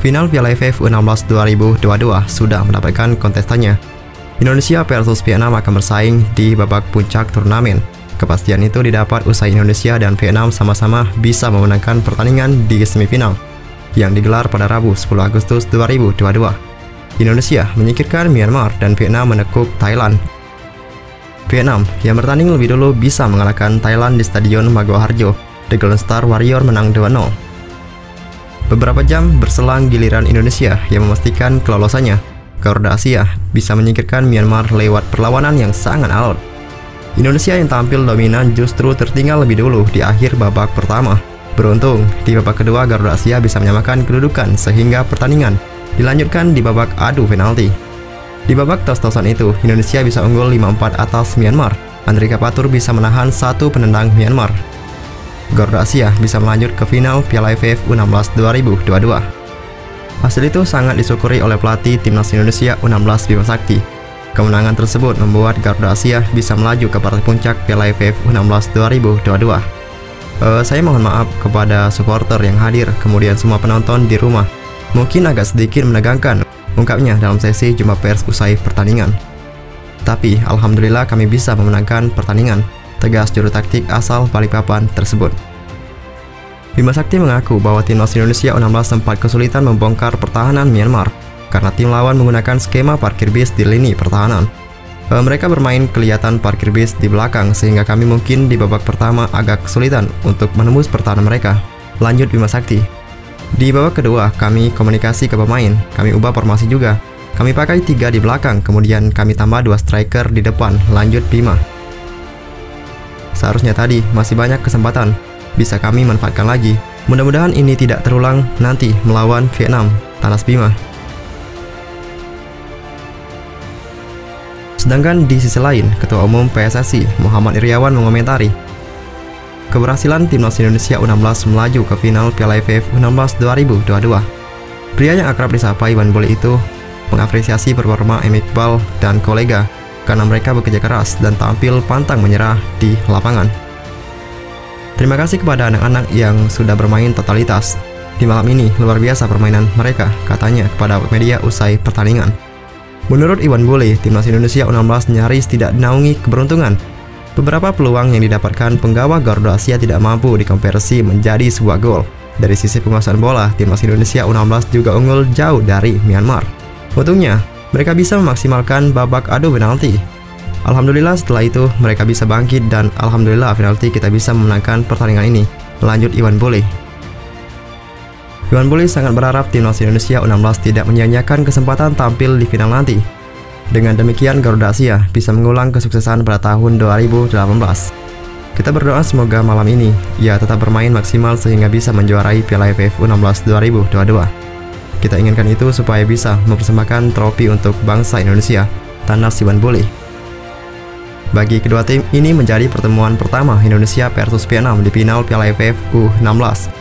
Final Piala AFF U16 2022 sudah mendapatkan kontestannya. Indonesia versus Vietnam akan bersaing di babak puncak turnamen. Kepastian itu didapat usai Indonesia dan Vietnam sama-sama bisa memenangkan pertandingan di semifinal yang digelar pada Rabu 10 Agustus 2022. Indonesia menyingkirkan Myanmar dan Vietnam menekuk Thailand. Vietnam yang bertanding lebih dulu bisa mengalahkan Thailand di Stadion Maguwoharjo. The Golden Star Warrior menang 2-0. Beberapa jam berselang giliran Indonesia yang memastikan kelolosannya. Garuda Asia bisa menyingkirkan Myanmar lewat perlawanan yang sangat alot. Indonesia yang tampil dominan justru tertinggal lebih dulu di akhir babak pertama. Beruntung, di babak kedua Garuda Asia bisa menyamakan kedudukan sehingga pertandingan dilanjutkan di babak adu penalti. Di babak tos-tosan itu, Indonesia bisa unggul 5-4 atas Myanmar. Andrika Patur bisa menahan satu penendang Myanmar. Garuda Asia bisa melanjut ke final Piala AFF U16 2022. Hasil itu sangat disyukuri oleh pelatih Timnas Indonesia U16 Bima Sakti. Kemenangan tersebut membuat Garuda Asia bisa melaju ke partai puncak Piala AFF U16 2022. Saya mohon maaf kepada supporter yang hadir, kemudian semua penonton di rumah. Mungkin agak sedikit menegangkan, ungkapnya dalam sesi jumpa pers usai pertandingan. Tapi, alhamdulillah kami bisa memenangkan pertandingan, tegas juru taktik asal Balikpapan tersebut. Bima Sakti mengaku bahwa Timnas Indonesia U16 sempat kesulitan membongkar pertahanan Myanmar karena tim lawan menggunakan skema parkir bis di lini pertahanan. Mereka bermain kelihatan parkir bis di belakang sehingga kami mungkin di babak pertama agak kesulitan untuk menembus pertahanan mereka. Lanjut Bima Sakti. Di babak kedua, kami komunikasi ke pemain, kami ubah formasi juga. Kami pakai 3 di belakang, kemudian kami tambah 2 striker di depan, lanjut Bima. Seharusnya tadi masih banyak kesempatan, bisa kami manfaatkan lagi. Mudah-mudahan ini tidak terulang nanti melawan Vietnam, tanas Bima. Sedangkan di sisi lain, Ketua Umum PSSI Muhammad Iryawan mengomentari keberhasilan Timnas Indonesia U16 melaju ke final Piala AFF U16 2022. Pria yang akrab disapa Iwan Bule itu mengapresiasi performa Iqbal dan kolega karena mereka bekerja keras dan tampil pantang menyerah di lapangan. Terima kasih kepada anak-anak yang sudah bermain totalitas. Di malam ini luar biasa permainan mereka, katanya kepada media usai pertandingan. Menurut Iwan Bule, Timnas Indonesia U16 nyaris tidak dinaungi keberuntungan. Beberapa peluang yang didapatkan penggawa Garuda Asia tidak mampu dikonversi menjadi sebuah gol. Dari sisi penguasaan bola, Timnas Indonesia U16 juga unggul jauh dari Myanmar. Untungnya, mereka bisa memaksimalkan babak adu penalti. Alhamdulillah setelah itu mereka bisa bangkit dan alhamdulillah penalti kita bisa memenangkan pertandingan ini. Lanjut Iwan Bule. Iwan Bule sangat berharap Timnas Indonesia U16 tidak menyia-nyiakan kesempatan tampil di final nanti. Dengan demikian Garuda Asia bisa mengulang kesuksesan pada tahun 2018. Kita berdoa semoga malam ini ia tetap bermain maksimal sehingga bisa menjuarai Piala AFF U16 2022. Kita inginkan itu supaya bisa mempersembahkan trofi untuk bangsa Indonesia, tanas Iwan Bule. Bagi kedua tim ini menjadi pertemuan pertama Indonesia versus Vietnam di final Piala AFF U16.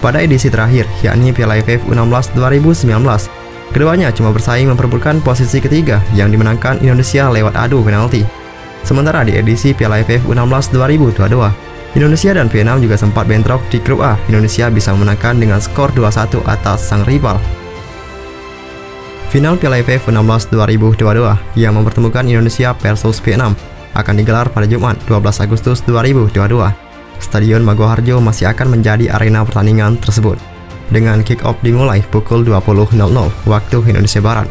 Pada edisi terakhir, yakni Piala AFF U16 2019, keduanya cuma bersaing memperebutkan posisi ketiga yang dimenangkan Indonesia lewat adu penalti. Sementara di edisi Piala AFF U16 2022, Indonesia dan Vietnam juga sempat bentrok di grup A. Indonesia bisa memenangkan dengan skor 2-1 atas sang rival. Final Piala AFF U16 2022 yang mempertemukan Indonesia versus Vietnam akan digelar pada Jumat 12 Agustus 2022. Stadion Maguwoharjo masih akan menjadi arena pertandingan tersebut, dengan kick-off dimulai pukul 20.00 waktu Indonesia Barat.